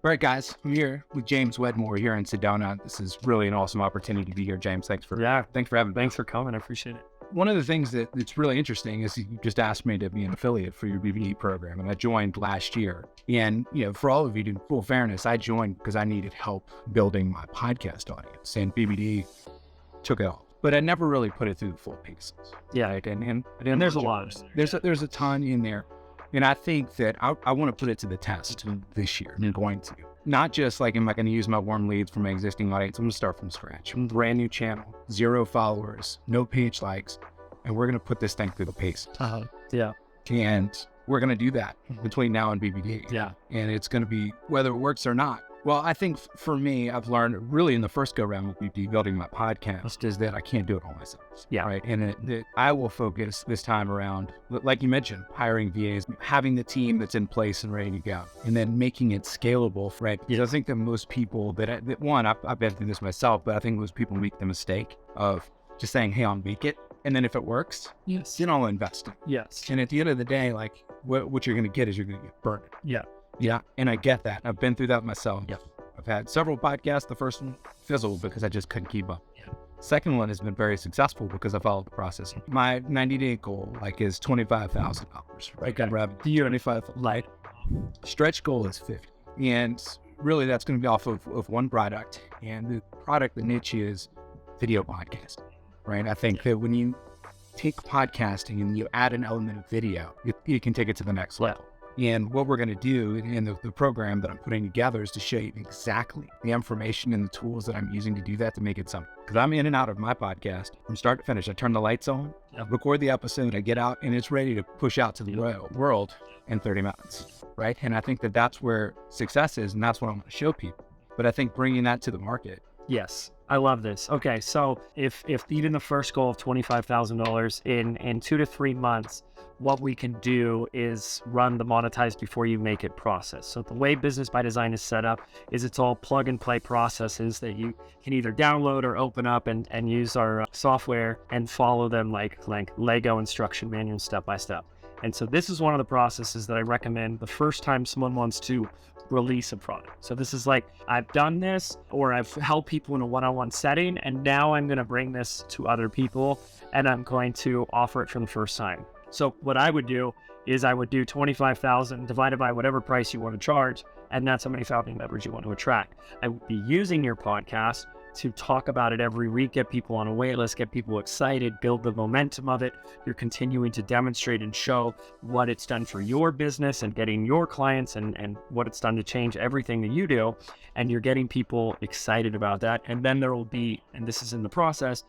All right, guys, I'm here with James Wedmore here in Sedona. This is really an awesome opportunity to be here, James. Thanks for having me. Thanks for coming. I appreciate it. One of the things that's really interesting is you just asked me to be an affiliate for your BBD program, and I joined last year. And, for all of you, in full fairness, I joined because I needed help building my podcast audience, and BBD took it off. But I never really put it through the full paces. Yeah, And there's a lot. There's a ton in there. And I think that I want to put it to the test this year. I'm going to. Not just like, am I going to use my warm leads from my existing audience? I'm going to start from scratch. Brand new channel, 0 followers, no page likes, and we're going to put this thing through the paces. Yeah. And we're going to do that between now and BBD. Yeah. And it's going to be whether it works or not. Well, I think for me, I've learned really in the first go around with BBD building my podcast is that I can't do it all myself. Yeah. Right. And I will focus this time around, like you mentioned, hiring VAs, having the team that's in place and ready to go, and then making it scalable. Right. I think that most people I've been through this myself, but I think most people make the mistake of just saying, hey, I'll make it. And then if it works, then I'll invest it. Yes. And at the end of the day, like what you're going to get is you're going to get burned. Yeah. Yeah, and I get that. I've been through that myself. Yep. I've had several podcasts. The first one fizzled because I just couldn't keep up. Yeah. Second one has been very successful because I followed the process. My 90-day goal is $25,000, right? Okay. Revenue. Do you 25 light. Stretch goal is 50. And really that's going to be off of one product. And the product, the niche is video podcasting, right? I think that when you take podcasting and you add an element of video, you can take it to the next level. And what we're going to do in the program that I'm putting together is to show you exactly the information and the tools that I'm using to do that to make it something. Because I'm in and out of my podcast from start to finish. I turn the lights on, record the episode, I get out, and it's ready to push out to the world in 30 minutes, right? And I think that that's where success is, and that's what I'm going to show people. But I think bringing that to the market. Yes. I love this. Okay, so if even the first goal of $25,000 in 2 to 3 months, what we can do is run the monetize before you make it process. So the way Business by Design is set up is it's all plug and play processes that you can either download or open up and use our software and follow them like Lego instruction manual step by step. And so this is one of the processes that I recommend the first time someone wants to release a product. So this is like, I've done this, or I've helped people in a one-on-one setting, and now I'm going to bring this to other people and I'm going to offer it for the first time. So what I would do is I would do 25,000 divided by whatever price you want to charge, and that's how many founding members you want to attract. I would be using your podcast to talk about it every week, get people on a wait list, get people excited, build the momentum of it. You're continuing to demonstrate and show what it's done for your business and getting your clients and what it's done to change everything that you do. And you're getting people excited about that. And then there will be, and this is in the process,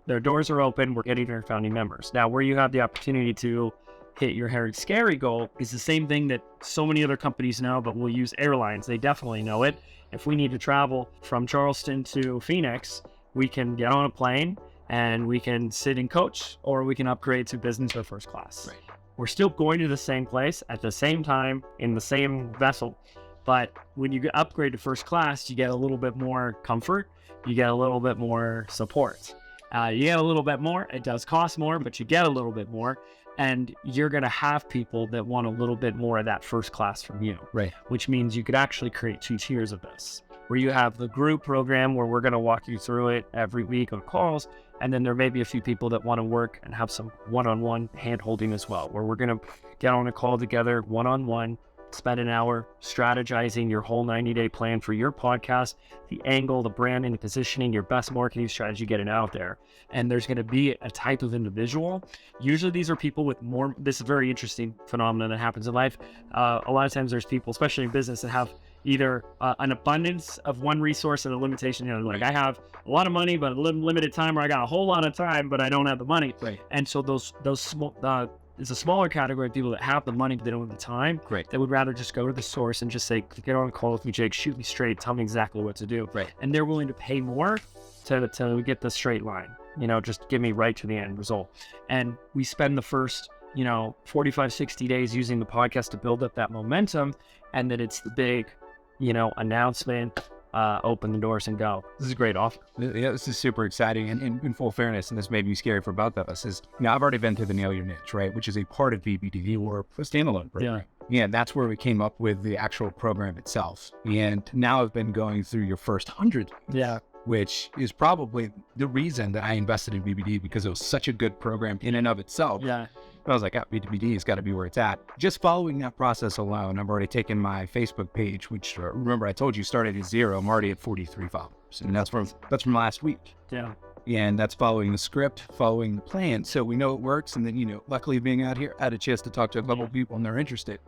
their doors are open, we're getting their founding members. Now, where you have the opportunity to hit your hairy scary goal is the same thing that so many other companies know, but we'll use airlines. They definitely know it. If we need to travel from Charleston to Phoenix, we can get on a plane and we can sit in coach, or we can upgrade to business or first class. Right. We're still going to the same place at the same time in the same vessel. But when you upgrade to first class, you get a little bit more comfort. You get a little bit more support. You get a little bit more. It does cost more, but you get a little bit more. And you're going to have people that want a little bit more of that first class from you. Right. Which means you could actually create 2 tiers of this, where you have the group program where we're going to walk you through it every week on calls. And then there may be a few people that want to work and have some one-on-one hand holding as well, where we're going to get on a call together one-on-one, spend an hour strategizing your whole 90-day plan for your podcast, the angle, the branding, the positioning, your best marketing strategy, getting out there. And there's going to be a type of individual. Usually these are people with more, this is a very interesting phenomenon that happens in life. A lot of times there's people, especially in business, that have either an abundance of one resource and a limitation. Like I have a lot of money, but a limited time, or I got a whole lot of time, but I don't have the money. Right. And so those small, it's a smaller category of people that have the money, but they don't have the time. Right. They would rather just go to the source and just say, get on a call with me, Jake, shoot me straight, tell me exactly what to do. Right. And they're willing to pay more to get the straight line, just give me right to the end result. And we spend the first, 45, 60 days using the podcast to build up that momentum. And then it's the big, announcement, open the doors and go. This is a great offer. Yeah, this is super exciting. And in full fairness, and this may be scary for both of us, is I've already been through the Nail Your Niche, right? Which is a part of BBD or a standalone program. Yeah, that's where we came up with the actual program itself. And now I've been going through your first 100, Yeah. which is probably the reason that I invested in BBD, because it was such a good program in and of itself. Yeah. I was like, BBD has got to be where it's at. Just following that process alone, I've already taken my Facebook page, which remember I told you started at 0. I'm already at 43 followers, and that's from last week. Yeah. And that's following the script, following the plan. So we know it works. And then, luckily being out here, I had a chance to talk to a couple of people and they're interested.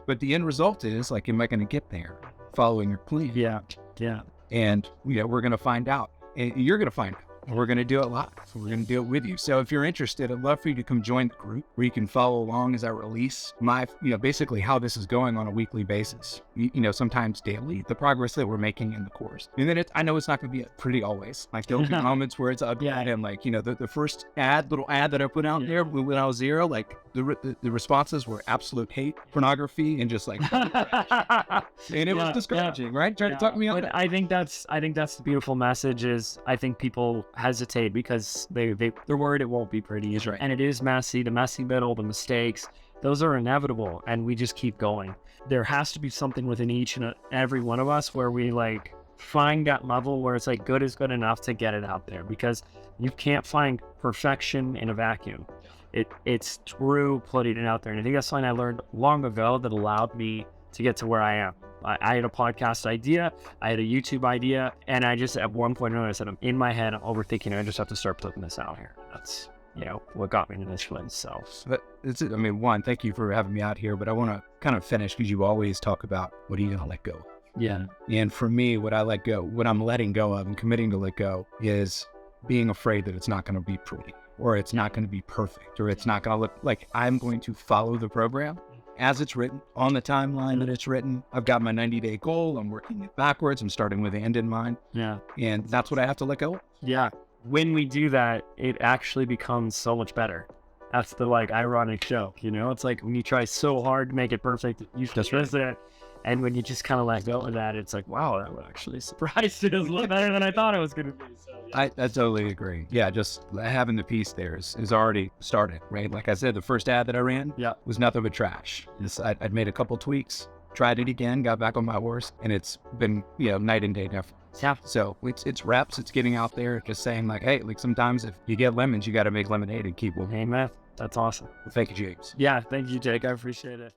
But the end result is like, am I going to get there following your plan? Yeah. Yeah. And, we're going to find out. And you're going to find out. And we're going to do it live. We're going to do it with you. So if you're interested, I'd love for you to come join the group where you can follow along as I release my, basically how this is going on a weekly basis, sometimes daily, the progress that we're making in the course. And then I know it's not going to be pretty always. Like there'll be moments where it's ugly. And like, the first little ad that I put out there when I was 0, like the responses were absolute hate, pornography, and just like, and it was discouraging, right? Try to talk me out. But I think that's the beautiful message is I think people hesitate because they're worried it won't be pretty. That's right. And it is messy, the messy middle, the mistakes, those are inevitable, and we just keep going. There has to be something within each and every one of us where we like find that level where it's like good is good enough to get it out there, because you can't find perfection in a vacuum. It's through putting it out there. And I think that's something I learned long ago that allowed me to get to where I am. I had a podcast idea, I had a YouTube idea, and I just at one point or another I said, I'm in my head, I'm overthinking, I just have to start putting this out here. That's what got me into this place. So that's it. I mean, one, thank you for having me out here, but I want to kind of finish because you always talk about what are you going to let go of? Yeah. And for me, what I'm letting go of and committing to let go is being afraid that it's not going to be pretty, or it's not going to be perfect, or it's not going to look like I'm going to follow the program as it's written, on the timeline that it's written. I've got my 90-day goal. I'm working it backwards. I'm starting with the end in mind. Yeah. And that's what I have to let go of. Yeah. When we do that, it actually becomes so much better. That's the ironic joke, It's like when you try so hard to make it perfect, you just miss it. And when you just kind of let go of that, it's like, wow, that would actually surprise it. It was a lot better than I thought it was going to be. So, yeah. I totally agree. Yeah, just having the piece there is already started, right? Like I said, the first ad that I ran was nothing but trash. I'd made a couple tweaks, tried it again, got back on my horse, and it's been, night and day difference. Yeah. So it's reps, it's getting out there, just saying like, hey, like sometimes if you get lemons, you got to make lemonade and keep moving. Amen. That's awesome. Well, thank you, James. Yeah, thank you, Jake. I appreciate it.